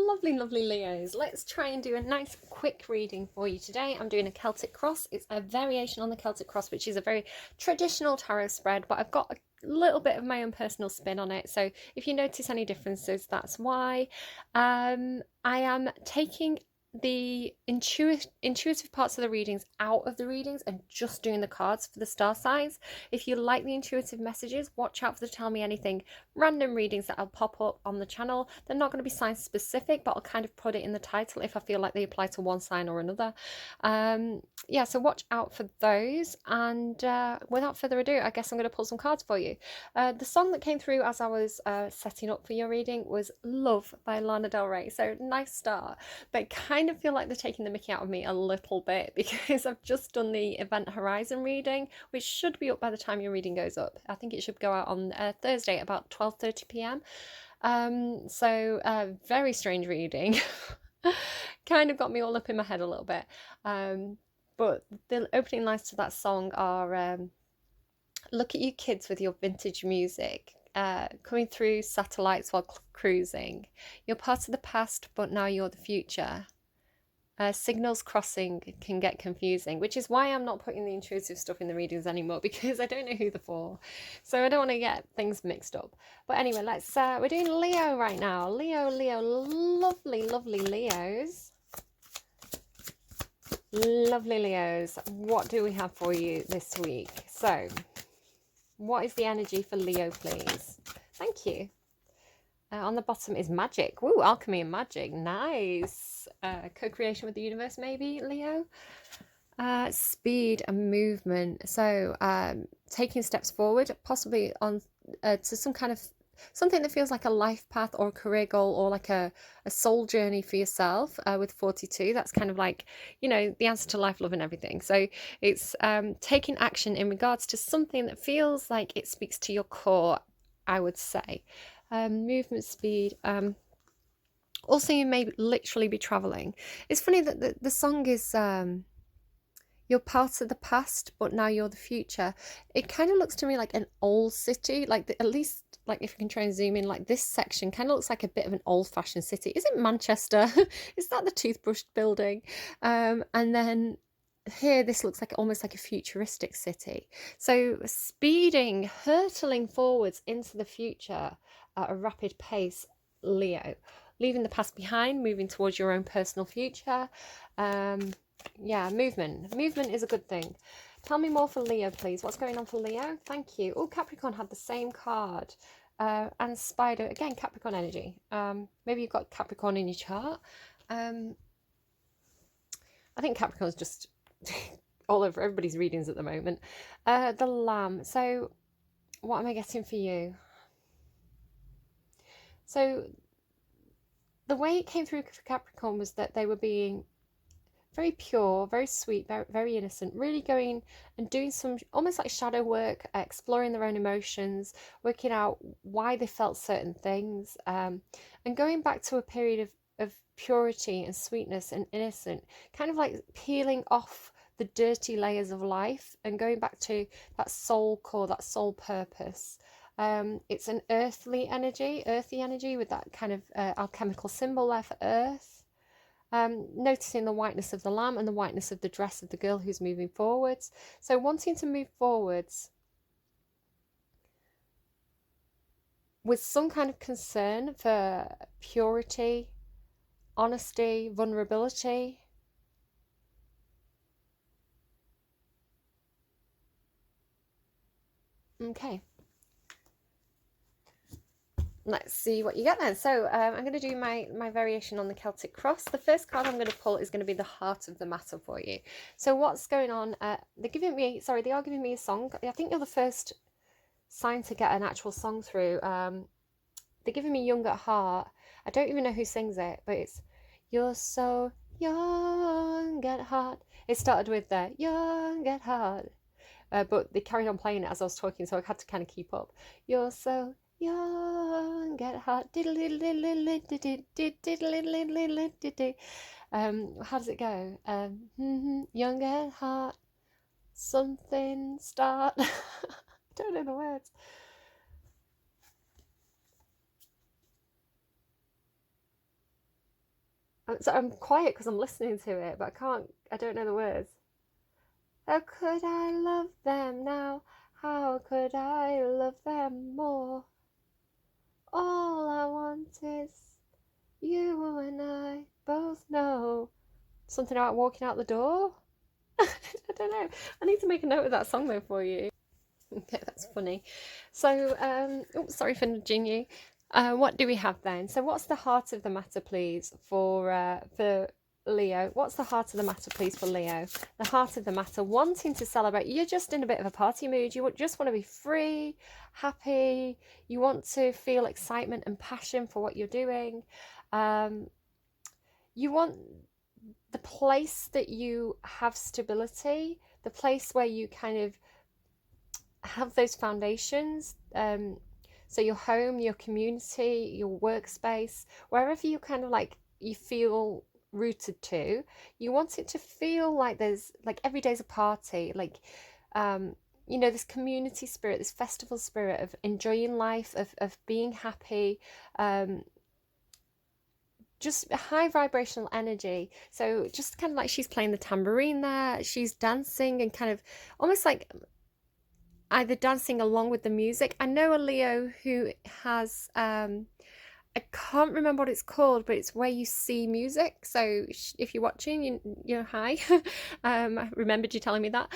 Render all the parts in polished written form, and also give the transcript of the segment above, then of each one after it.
lovely, lovely Leos. Let's try and do a nice quick reading for you today. I'm doing a Celtic cross. It's a variation on the Celtic cross, which is a very traditional tarot spread, but I've got a little bit of my own personal spin on it. So if you notice any differences, that's why. I am taking the intuitive parts of the readings out of the readings and just doing the cards for the star signs. If you like the intuitive messages, watch out for the tell me anything random readings that I'll pop up on the channel. They're not going to be sign specific, but I'll kind of put it in the title if I feel like they apply to one sign or another. Yeah, so watch out for those. And without further ado, I guess I'm going to pull some cards for you. The song that came through as I was setting up for your reading was Love by Lana Del Rey. So nice start, but kind of feel like they're taking the mickey out of me a little bit because I've just done the Event Horizon reading, which should be up by the time your reading goes up. I think it should go out on Thursday at about 12:30 p.m. So very strange reading. Kind of got me all up in my head a little bit. But the opening lines to that song are look at you kids with your vintage music. Coming through satellites while cruising. You're part of the past, but now you're the future. Signals crossing can get confusing, which is why I'm not putting the intuitive stuff in the readings anymore, because I don't know who they're for. So I don't want to get things mixed up. But anyway, we're doing Leo right now. Leo, lovely, lovely Leos. Lovely Leos. What do we have for you this week? So, what is the energy for Leo, please? Thank you. On the bottom is magic. Woo, alchemy and magic. Nice. Co-creation with the universe, maybe, Leo. Speed and movement. So taking steps forward, possibly on to some kind of something that feels like a life path or a career goal or like a soul journey for yourself with 42. That's kind of like, you know, the answer to life, love and everything. So it's taking action in regards to something that feels like it speaks to your core, I would say. Movement, speed. Also, you may literally be traveling. It's funny that the song is you're part of the past, but now you're the future. It kind of looks to me like an old city, like at least like if you can try and zoom in, like this section kind of looks like a bit of an old-fashioned city. Is it Manchester? Is that the toothbrush building? And then here this looks like almost like a futuristic city. So speeding, hurtling forwards into the future at a rapid pace, Leo. Leaving the past behind, moving towards your own personal future. Yeah, movement. Movement is a good thing. Tell me more for Leo, please. What's going on for Leo? Thank you. Oh, Capricorn had the same card. And Spider, again, Capricorn energy. Maybe you've got Capricorn in your chart. I think Capricorn's just all over everybody's readings at the moment. The Lamb. So what am I getting for you? So the way it came through for Capricorn was that they were being very pure, very sweet, very, very innocent, really going and doing some almost like shadow work, exploring their own emotions, working out why they felt certain things, and going back to a period of purity and sweetness and innocent, kind of like peeling off the dirty layers of life and going back to that soul core, that soul purpose. It's an earthy energy with that kind of alchemical symbol there for earth. Noticing the whiteness of the lamb and the whiteness of the dress of the girl who's moving forwards. So wanting to move forwards with some kind of concern for purity, honesty, vulnerability. Okay. Let's see what you get then. So I'm going to do my variation on the Celtic cross. The first card I'm going to pull is going to be the heart of the matter for you. So what's going on? They are giving me a song. I think you're the first sign to get an actual song through. They're giving me Young at Heart. I don't even know who sings it, but it's You're So Young at Heart. It started with the Young at Heart. But they carried on playing it as I was talking, so I had to kind of keep up. You're so young at heart. How does it go? Young at heart, something start. I don't know the words. I'm quiet because I'm listening to it, but I don't know the words. How could I love them now? How could I love them more? All I want is you and I both know. Something about walking out the door? I don't know. I need to make a note of that song though for you. Okay, that's funny. So, sorry for nudging you. What do we have then? So, what's the heart of the matter, please, for Leo? What's the heart of the matter, please, for Leo? The heart of the matter, wanting to celebrate. You're just in a bit of a party mood. You just want to be free, happy. You want to feel excitement and passion for what you're doing. You want the place that you have stability, the place where you kind of have those foundations. So your home, your community, your workspace, wherever you kind of like you feel rooted to, you want it to feel like there's like every day's a party, like you know, this community spirit, this festival spirit of enjoying life, of being happy, just a high vibrational energy. So just kind of like she's playing the tambourine there, she's dancing and kind of almost like either dancing along with the music. I know a Leo who has I can't remember what it's called, but it's where you see music. So if you're watching, you know, hi. I remembered you telling me that.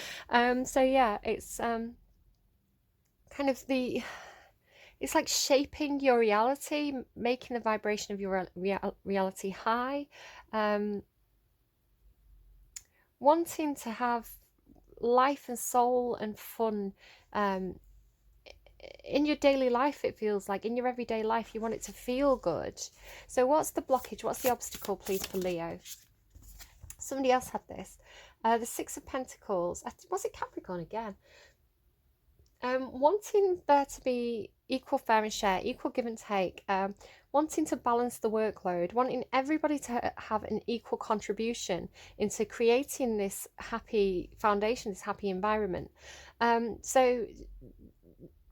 So yeah, it's kind of it's like shaping your reality, making the vibration of your reality high, wanting to have life and soul and fun in your daily life. It feels like in your everyday life you want it to feel good. So what's the blockage, what's the obstacle, please, for Leo? Somebody else had this, the Six of Pentacles. Was it Capricorn again? Wanting there to be equal, fair and share, equal give and take, wanting to balance the workload, wanting everybody to have an equal contribution into creating this happy foundation, this happy environment. So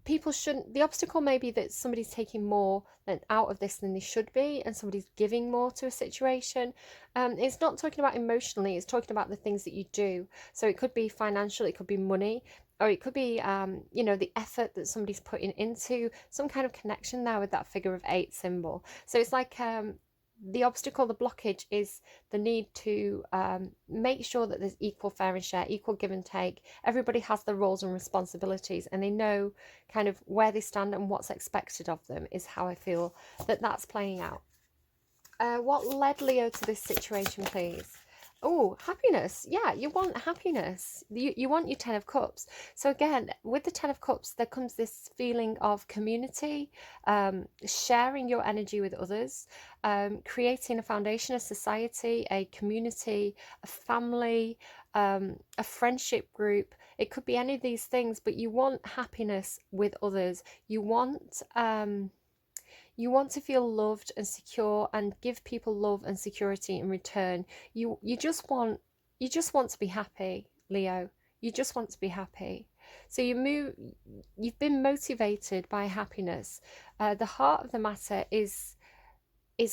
people shouldn't, the obstacle may be that somebody's taking more out of this than they should be, and somebody's giving more to a situation. It's not talking about emotionally, it's talking about the things that you do. So it could be financial, it could be money, or it could be you know, the effort that somebody's putting into some kind of connection there with that figure of 8 symbol. So it's like the obstacle, the blockage is the need to make sure that there's equal, fair and share, equal give and take. Everybody has their roles and responsibilities, and they know kind of where they stand and what's expected of them, is how I feel that that's playing out. What led Leo to this situation, please? Oh, happiness. Yeah, you want happiness. You want your 10 of Cups. So again, with the 10 of Cups, there comes this feeling of community, sharing your energy with others, creating a foundation, a society, a community, a family, a friendship group. It could be any of these things, but you want happiness with others. You want to feel loved and secure and give people love and security in return. You just want to be happy, Leo. You just want to be happy. So you've been motivated by happiness. The heart of the matter is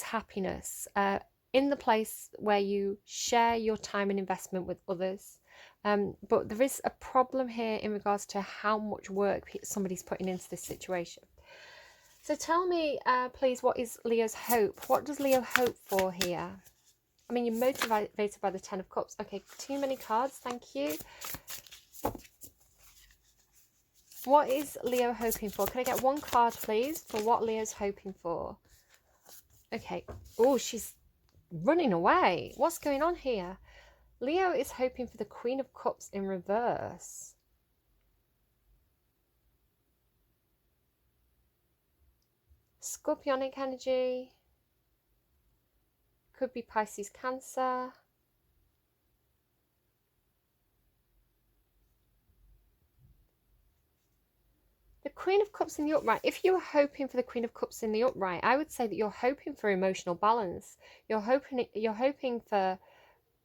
happiness, in the place where you share your time and investment with others. But there is a problem here in regards to how much work somebody's putting into this situation. So tell me, please, what is Leo's hope? What does Leo hope for here? I mean, you're motivated by the 10 of Cups. Okay, too many cards, thank you. What is Leo hoping for? Can I get one card, please, for what Leo's hoping for? Okay. Oh, she's running away. What's going on here? Leo is hoping for the Queen of Cups in reverse. Scorpionic energy. Could be Pisces, Cancer. The Queen of Cups in the upright. If you were hoping for the Queen of Cups in the upright, I would say that you're hoping for emotional balance. You're hoping for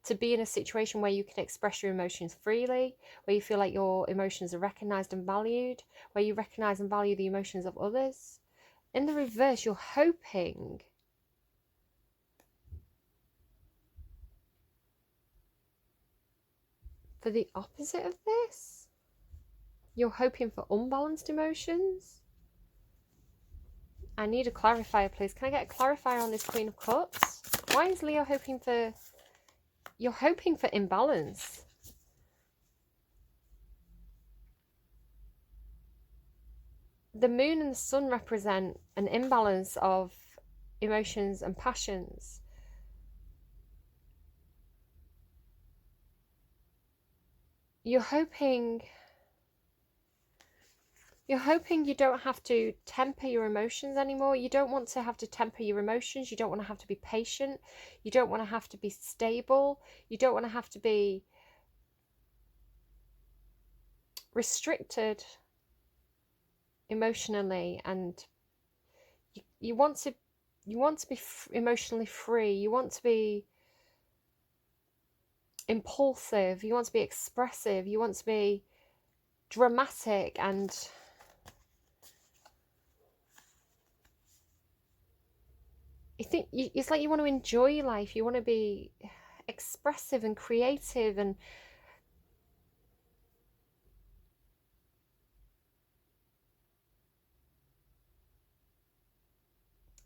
to be in a situation where you can express your emotions freely, where you feel like your emotions are recognized and valued, where you recognize and value the emotions of others. In the reverse, you're hoping for the opposite of this. You're hoping for unbalanced emotions. I need a clarifier, please. Can I get a clarifier on this Queen of Cups? Why is Leo hoping for... You're hoping for imbalance. The moon and the sun represent an imbalance of emotions and passions. You're hoping you don't have to temper your emotions anymore. You don't want to have to temper your emotions. You don't want to have to be patient. You don't want to have to be stable. You don't want to have to be restricted emotionally, and you want to be emotionally free. You want to be impulsive. You want to be expressive. You want to be dramatic, and it's like you want to enjoy life. You want to be expressive and creative, and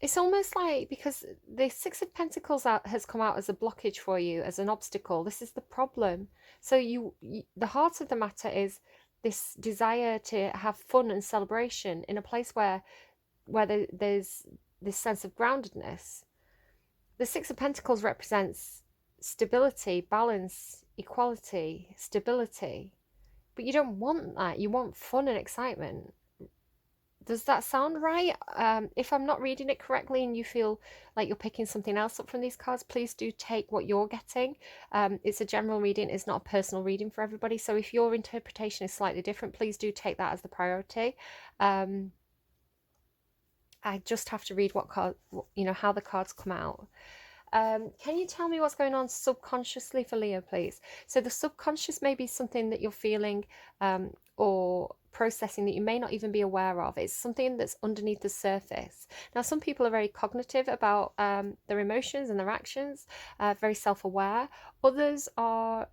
it's almost like, because the Six of Pentacles has come out as a blockage for you, as an obstacle. This is the problem. So the heart of the matter is this desire to have fun and celebration in a place where there's this sense of groundedness. The Six of Pentacles represents stability, balance, equality, stability. But you don't want that. You want fun and excitement. Does that sound right? If I'm not reading it correctly and you feel like you're picking something else up from these cards, please do take what you're getting. It's a general reading. It's not a personal reading for everybody. So if your interpretation is slightly different, please do take that as the priority. I just have to read what card, how the cards come out. Can you tell me what's going on subconsciously for Leo, please? So the subconscious may be something that you're feeling or processing that you may not even be aware of. It's something that's underneath the surface. Now, some people are very cognitive about their emotions and their actions, very self-aware. Others are...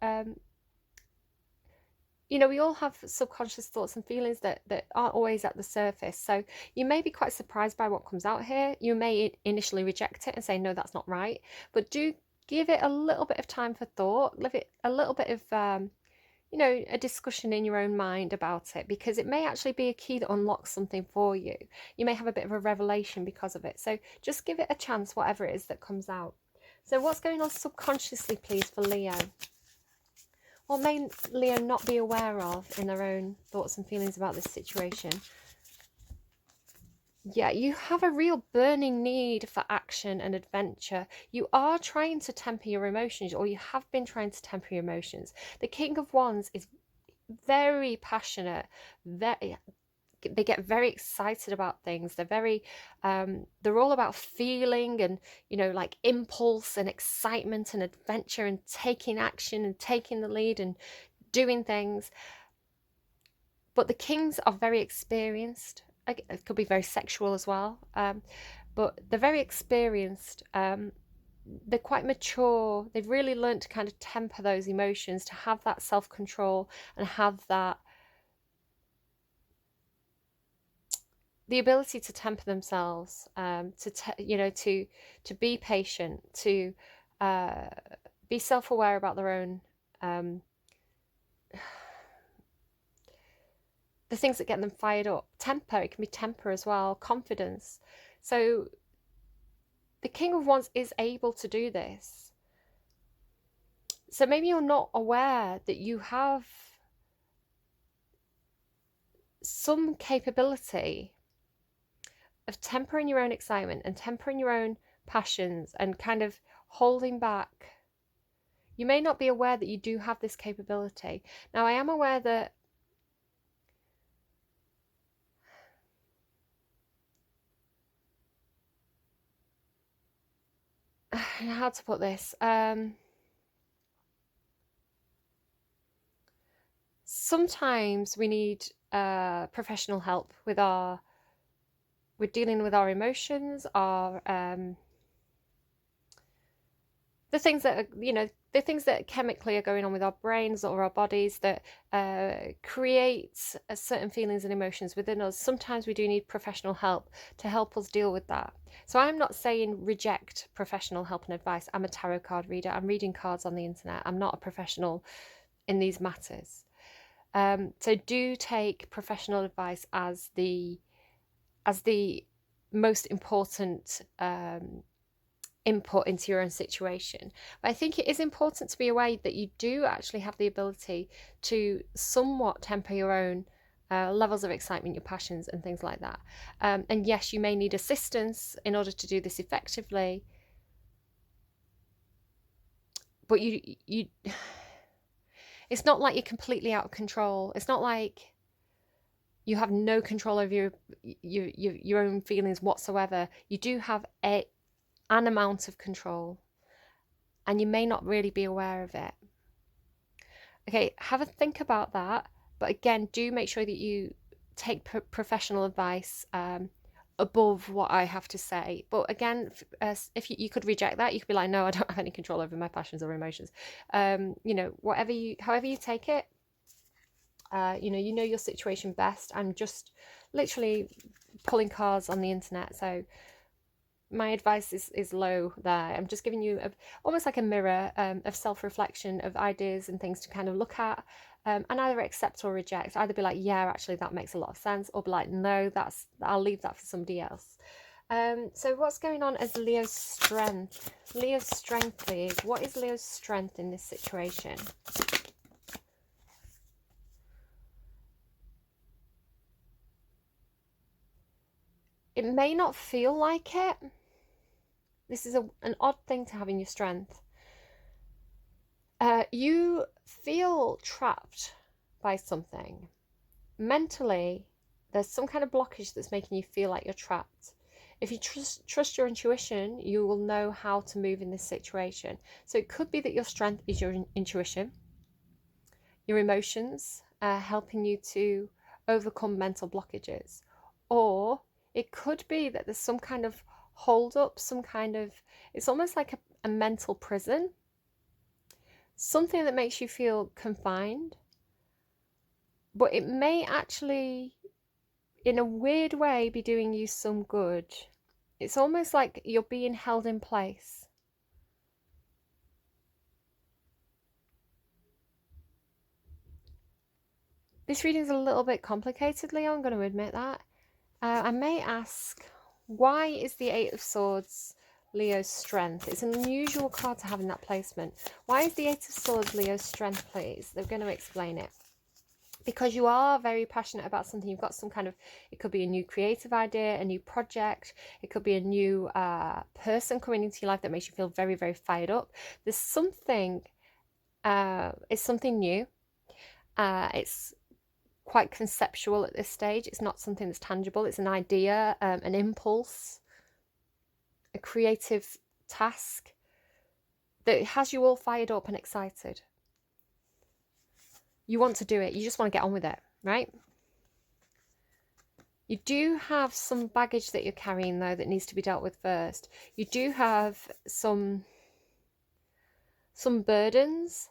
we all have subconscious thoughts and feelings that aren't always at the surface. So you may be quite surprised by what comes out here. You may initially reject it and say, no, that's not right. But do give it a little bit of time for thought. Give it a little bit of, a discussion in your own mind about it, because it may actually be a key that unlocks something for you. You may have a bit of a revelation because of it. So just give it a chance, whatever it is that comes out. So what's going on subconsciously, please, for Leo? What may Leo not be aware of in their own thoughts and feelings about this situation? Yeah, you have a real burning need for action and adventure. You are trying to temper your emotions, or you have been trying to temper your emotions. The King of Wands is very passionate, they get very excited about things. They're all about feeling and, like impulse and excitement and adventure and taking action and taking the lead and doing things. But the kings are very experienced. It could be very sexual as well. But they're very experienced. They're quite mature. They've really learned to kind of temper those emotions, to have that self-control and have that the ability to temper themselves, to be patient, to be self-aware about their own, the things that get them fired up. Temper, it can be temper as well, confidence. So the King of Wands is able to do this. So maybe you're not aware that you have some capability of tempering your own excitement and tempering your own passions and kind of holding back. You may not be aware that you do have this capability. Now, I am aware that how to put this, sometimes we need professional help with dealing with our emotions, our the things that are, you know, the things that chemically are going on with our brains or our bodies that create certain feelings and emotions within us. Sometimes we do need professional help to help us deal with that. So I'm not saying reject professional help and advice. I'm a tarot card reader. I'm reading cards on the internet. I'm not a professional in these matters. So do take professional advice as the most important input into your own situation. But I think it is important to be aware that you do actually have the ability to somewhat temper your own levels of excitement, your passions and things like that. And yes, you may need assistance in order to do this effectively, but you it's not like you're completely out of control. It's not like you have no control over your own feelings whatsoever. You do have an amount of control, and you may not really be aware of it. Okay, have a think about that. But again, do make sure that you take professional advice above what I have to say. But again, if you could reject that, you could be like, no, I don't have any control over my passions or emotions. You know, however you take it, you know your situation best. I'm just literally pulling cards on the internet, so my advice is low there. I'm just giving you almost like a mirror of self-reflection of ideas and things to kind of look at, and either accept or reject. Either be like, yeah, actually that makes a lot of sense, or be like, no, I'll leave that for somebody else. So what's going on as Leo's strength? Leo's strength, please. What is Leo's strength in this situation? It may not feel like it. This is an odd thing to have in your strength. You feel trapped by something. Mentally, there's some kind of blockage that's making you feel like you're trapped. If you trust your intuition, you will know how to move in this situation. So it could be that your strength is your intuition, your emotions, helping you to overcome mental blockages. Or it could be that there's some kind of hold up, it's almost like a mental prison, something that makes you feel confined, but it may actually, in a weird way, be doing you some good. It's almost like you're being held in place. This reading's a little bit complicated, Leo, I'm going to admit that. I may ask, why is the Eight of Swords Leo's strength? It's an unusual card to have in that placement. Why is the Eight of Swords Leo's strength, please? They're going to explain it. Because you are very passionate about something. You've got some kind of, it could be a new creative idea, a new project. It could be a new person coming into your life that makes you feel very, very fired up. There's something, it's something new. It's quite conceptual at this stage. It's not something that's tangible. It's an idea, an impulse, a creative task that has you all fired up and excited. You want to do it. You just want to get on with it, right? You do have some baggage that you're carrying, though, that needs to be dealt with first. You do have some burdens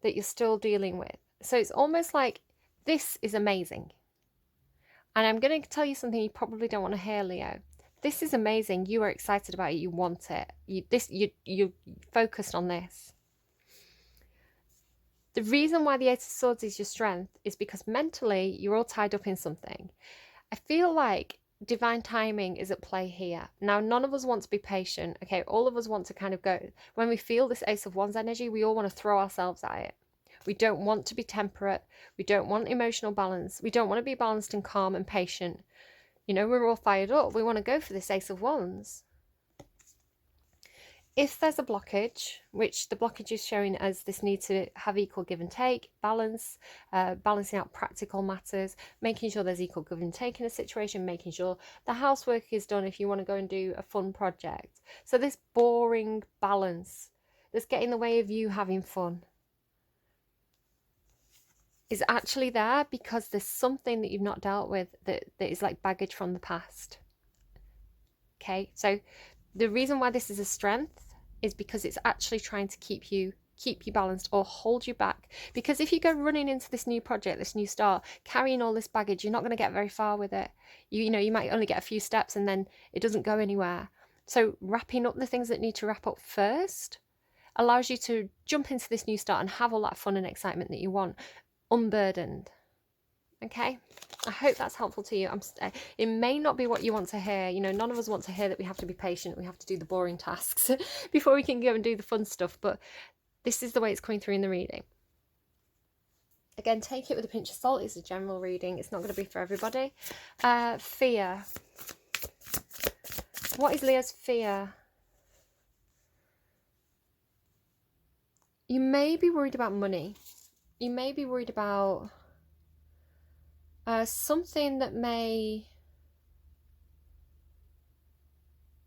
that you're still dealing with. So it's almost like, this is amazing. And I'm going to tell you something you probably don't want to hear, Leo. This is amazing. You are excited about it. You want it. You're focused on this. The reason why the Eight of Swords is your strength is because mentally you're all tied up in something. I feel like divine timing is at play here. Now, none of us want to be patient. Okay, all of us want to kind of go. When we feel this Ace of Wands energy, we all want to throw ourselves at it. We don't want to be temperate. We don't want emotional balance. We don't want to be balanced and calm and patient. You know, we're all fired up. We want to go for this Ace of Wands. If there's a blockage, which the blockage is showing as this need to have equal give and take, balance, balancing out practical matters, making sure there's equal give and take in a situation, making sure the housework is done if you want to go and do a fun project. So this boring balance that's getting in the way of you having fun is actually there because there's something that you've not dealt with that is like baggage from the past. Okay, so the reason why this is a strength is because it's actually trying to keep you balanced or hold you back. Because if you go running into this new project, this new start, carrying all this baggage, you're not going to get very far with it. You know, you might only get a few steps and then it doesn't go anywhere. So wrapping up the things that need to wrap up first allows you to jump into this new start and have all that fun and excitement that you want, unburdened. Okay, I hope that's helpful to you. It may not be what you want to hear. You know, none of us want to hear that we have to be patient, we have to do the boring tasks before we can go and do the fun stuff, but this is the way it's coming through in the reading. Again, take it with a pinch of salt. It's a general reading. It's not going to be for everybody. Fear. What is Leo's fear? You may be worried about money. You may be worried about something that may...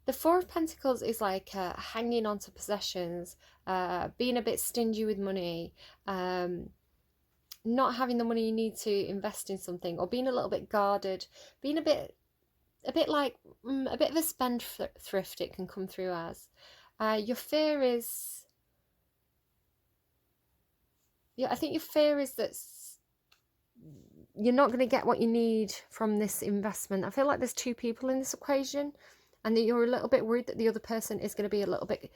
The Four of Pentacles is like hanging on to possessions, being a bit stingy with money, not having the money you need to invest in something, or being a little bit guarded, being a bit like a bit of a spendthrift. It can come through as your fear is, I think your fear is that you're not going to get what you need from this investment. I feel like there's two people in this equation, and that you're a little bit worried that the other person is going to be a little bit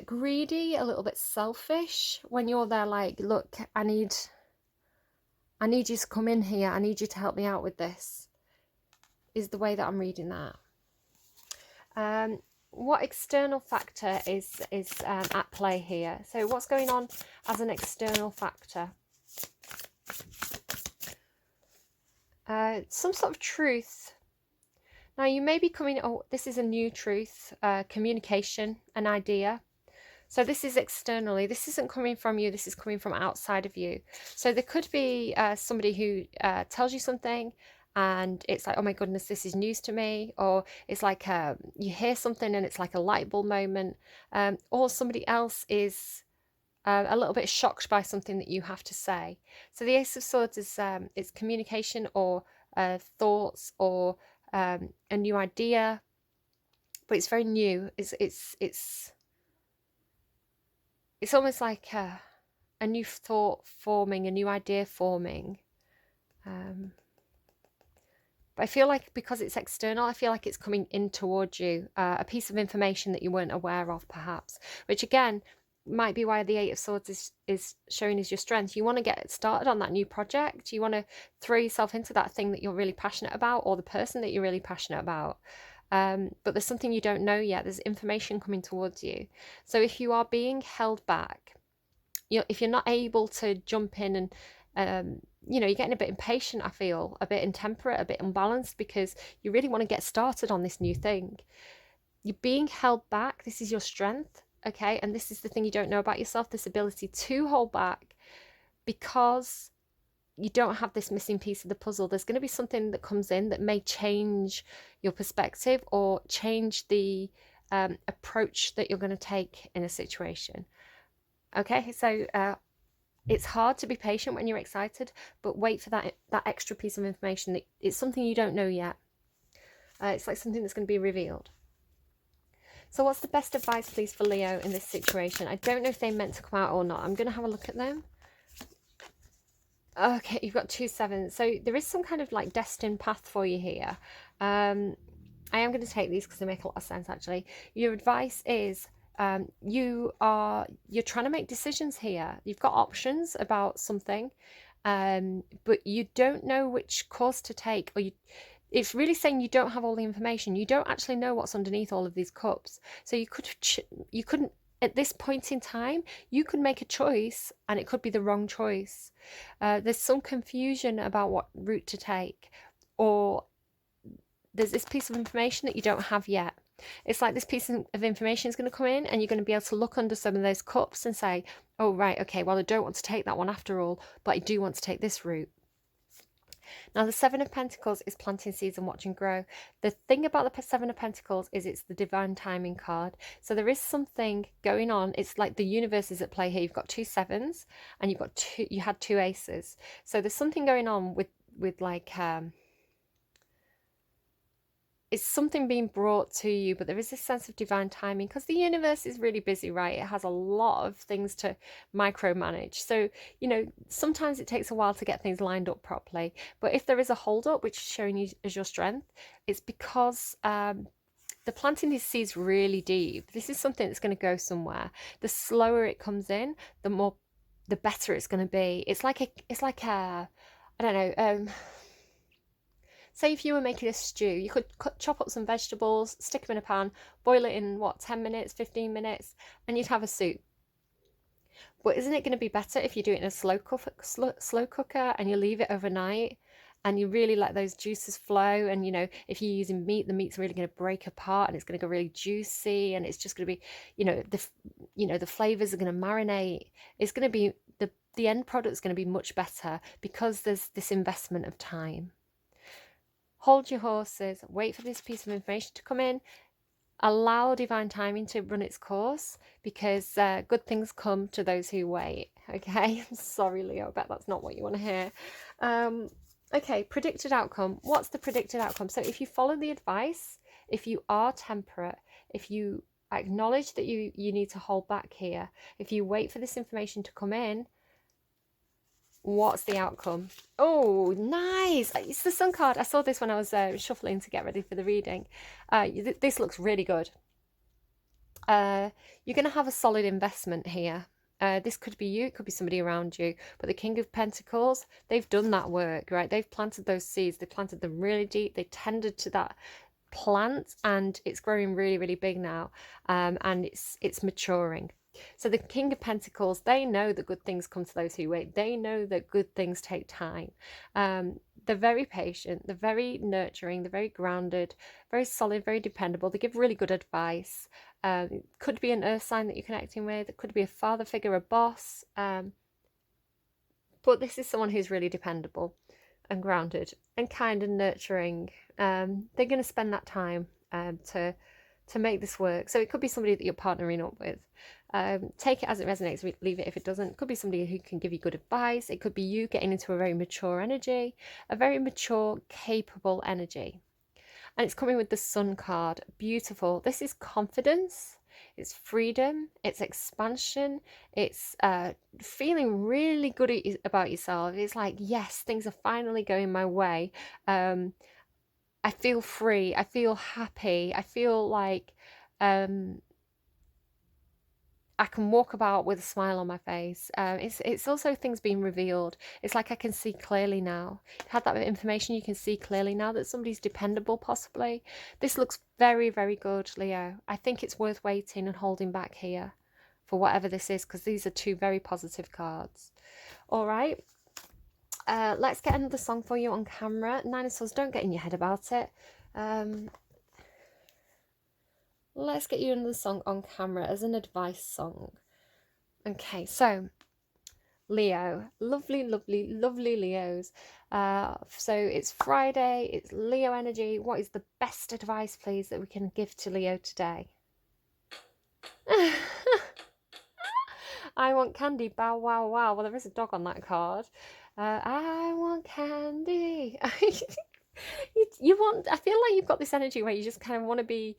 greedy, a little bit selfish when you're there like, look, I need you to come in here, I need you to help me out with this, is the way that I'm reading that. What external factor is at play here? So what's going on as an external factor? Some sort of truth. Now you may be coming, oh, this is a new truth, communication, an idea. So this is externally, this isn't coming from you, this is coming from outside of you. So there could be somebody who tells you something and it's like, oh my goodness, this is news to me. Or it's like you hear something and it's like a light bulb moment. Or somebody else is a little bit shocked by something that you have to say. So the Ace of Swords is it's communication or thoughts or a new idea, but it's very new. It's almost like a new thought forming, a new idea forming. But I feel like because it's external, I feel like it's coming in towards you, a piece of information that you weren't aware of perhaps, which again might be why the Eight of Swords is showing as your strength. You want to get started on that new project. You want to throw yourself into that thing that you're really passionate about, or the person that you're really passionate about. But there's something you don't know yet. There's information coming towards you. So if you are being held back, if you're not able to jump in and you're getting a bit impatient, I feel a bit intemperate, a bit unbalanced, because you really want to get started on this new thing. You're being held back. This is your strength, okay? And this is the thing you don't know about yourself, this ability to hold back, because you don't have this missing piece of the puzzle. There's going to be something that comes in that may change your perspective or change the approach that you're going to take in a situation. Okay, so it's hard to be patient when you're excited, but wait for that extra piece of information. That it's something you don't know yet. It's like something that's going to be revealed. So what's the best advice, please, for Leo in this situation? I don't know if they meant to come out or not. I'm going to have a look at them. Okay, you've got 2 sevens. So there is some kind of like destined path for you here. I am going to take these because they make a lot of sense, actually. Your advice is you're trying to make decisions here. You've got options about something, but you don't know which course to take, or it's really saying you don't have all the information. You don't actually know what's underneath all of these cups. So you couldn't at this point in time, you could make a choice and it could be the wrong choice. There's some confusion about what route to take, or there's this piece of information that you don't have yet. It's like this piece of information is going to come in and you're going to be able to look under some of those cups and say, oh, right, okay, well, I don't want to take that one after all, but I do want to take this route. Now, the Seven of Pentacles is planting seeds and watching grow. The thing about the Seven of Pentacles is it's the divine timing card. So there is something going on. It's like the universe is at play here. You've got 2 sevens and you had 2 aces. So there's something going on with like, it's something being brought to you, but there is this sense of divine timing because the universe is really busy, right? It has a lot of things to micromanage. So, you know, sometimes it takes a while to get things lined up properly. But if there is a hold up, which is showing you as your strength, it's because the planting these seeds really deep. This is something that's going to go somewhere. The slower it comes in, the better it's going to be. It's like a, I don't know, say if you were making a stew, you could chop up some vegetables, stick them in a pan, boil it in, 10 minutes, 15 minutes, and you'd have a soup. But isn't it going to be better if you do it in a slow cooker and you leave it overnight and you really let those juices flow? And, you know, if you're using meat, the meat's really going to break apart and it's going to go really juicy, and it's just going to be, the flavors are going to marinate. It's going to be, the end product is going to be much better because there's this investment of time. Hold your horses, wait for this piece of information to come in, allow divine timing to run its course, because good things come to those who wait. Okay, sorry Leo, I bet that's not what you want to hear. Okay, predicted outcome. What's the predicted outcome? So if you follow the advice, if you are temperate, if you acknowledge that you need to hold back here, if you wait for this information to come in, what's the outcome? Oh, nice. It's the Sun card. I saw this when I was shuffling to get ready for the reading. This looks really good. You're going to have a solid investment here. This could be you, it could be somebody around you. But the King of Pentacles, they've done that work, right? They've planted those seeds. They planted them really deep. They tended to that plant and it's growing really, really big now. And it's maturing. So the King of Pentacles, they know that good things come to those who wait. They know that good things take time. They're very patient. They're very nurturing. They're very grounded, very solid, very dependable. They give really good advice. It could be an earth sign that you're connecting with. It could be a father figure, a boss. But this is someone who's really dependable and grounded and kind and nurturing. They're going to spend that time to make this work. So it could be somebody that you're partnering up with. Take it as it resonates, leave it if it doesn't. It could be somebody who can give you good advice. It could be you getting into a very mature energy, a very mature, capable energy. And it's coming with the Sun card. Beautiful. This is confidence. It's freedom. It's expansion. It's feeling really good about yourself. It's like, yes, things are finally going my way. I feel free. I feel happy. I feel like I can walk about with a smile on my face. It's also things being revealed. It's like I can see clearly now. You had that information, you can see clearly now that somebody's dependable, possibly. This looks very, very good, Leo. I think it's worth waiting and holding back here for whatever this is, because these are two very positive cards. All right. Let's get another song for you on camera. Nine of Swords, don't get in your head about it. Let's get you another song on camera as an advice song. Okay, so Leo, lovely, lovely, lovely Leos. So it's Friday, it's Leo energy. What is the best advice, please, that we can give to Leo today? I want candy, bow, wow, wow. Well, there is a dog on that card. I want candy. You want, I feel like you've got this energy where you just kind of want to be,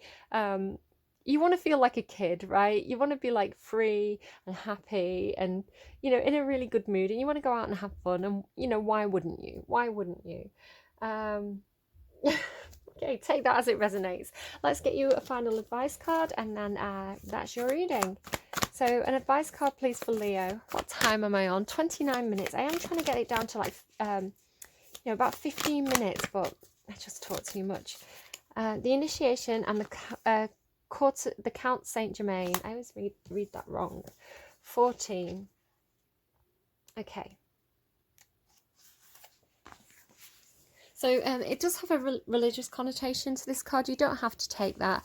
you want to feel like a kid, right? You want to be like free and happy and, you know, in a really good mood, and you want to go out and have fun. And, you know, why wouldn't you? Why wouldn't you? Okay, take that as it resonates. Let's get you a final advice card, and then that's your reading. So an advice card, please, for Leo. What time am I on? 29 minutes. I am trying to get it down to like, you know, about 15 minutes, but I just talk too much. The initiation and the Count Saint Germain. I always read that wrong. 14. Okay. So it does have a religious connotation to this card. You don't have to take that.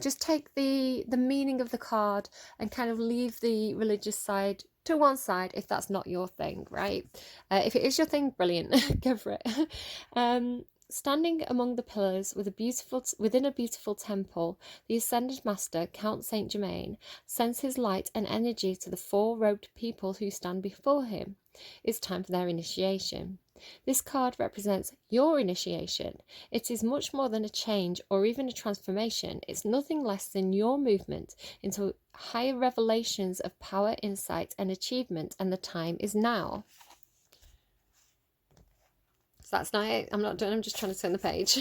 Just take the meaning of the card and kind of leave the religious side to one side if that's not your thing, right? If it is your thing, brilliant. Go for it. Standing among the pillars within a beautiful temple, the Ascended Master, Count Saint Germain, sends his light and energy to the four-robed people who stand before him. It's time for their initiation. This card represents your initiation. It is much more than a change or even a transformation. It's nothing less than your movement into higher revelations of power, insight, and achievement, and the time is now. So that's not it. I'm not done. I'm just trying to turn the page.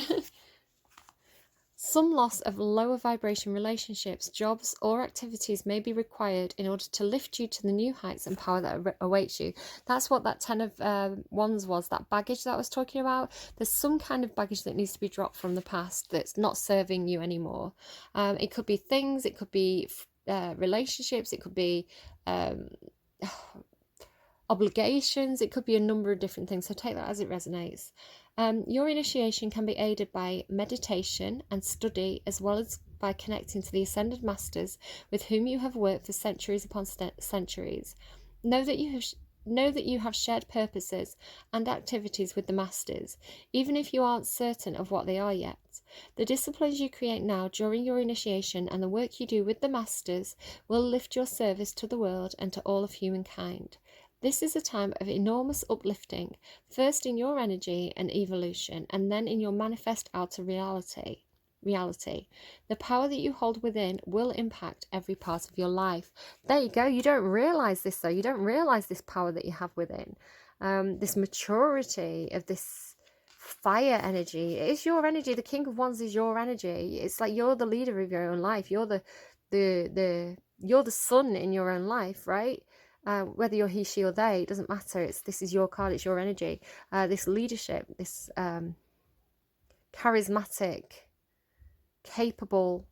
Some loss of lower vibration relationships, jobs, or activities may be required in order to lift you to the new heights and power that awaits you. That's what that 10 of Wands was, that baggage that I was talking about. There's some kind of baggage that needs to be dropped from the past that's not serving you anymore. It could be things, it could be relationships, it could be obligations, it could be a number of different things. So take that as it resonates. Your initiation can be aided by meditation and study, as well as by connecting to the Ascended Masters with whom you have worked for centuries upon centuries. Know that you have shared purposes and activities with the Masters, even if you aren't certain of what they are yet. The disciplines you create now during your initiation and the work you do with the Masters will lift your service to the world and to all of humankind. This is a time of enormous uplifting, first in your energy and evolution, and then in your manifest outer reality. The power that you hold within will impact every part of your life. There you go. You don't realize this, though. You don't realize this power that you have within. This maturity of this fire energy. It is your energy. The King of Wands is your energy. It's like you're the leader of your own life. You're you're the sun in your own life, right? Whether you're he, she, or they, it doesn't matter. This is your card, it's your energy. This leadership, this charismatic, capable,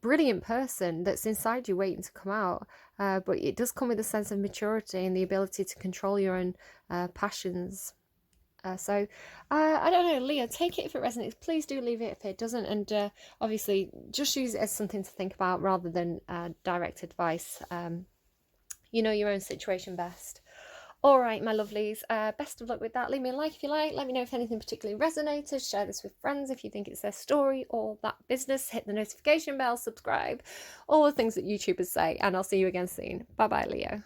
brilliant person that's inside you waiting to come out. But it does come with a sense of maturity and the ability to control your own passions. So I don't know, Leo, take it if it resonates. Please do leave it if it doesn't. And obviously, just use it as something to think about rather than direct advice. You know your own situation best. All right, my lovelies, best of luck with that. Leave me a like if you like. Let me know if anything particularly resonated. Share this with friends if you think it's their story or that business. Hit the notification bell, subscribe, all the things that YouTubers say. And I'll see you again soon. Bye-bye, Leo.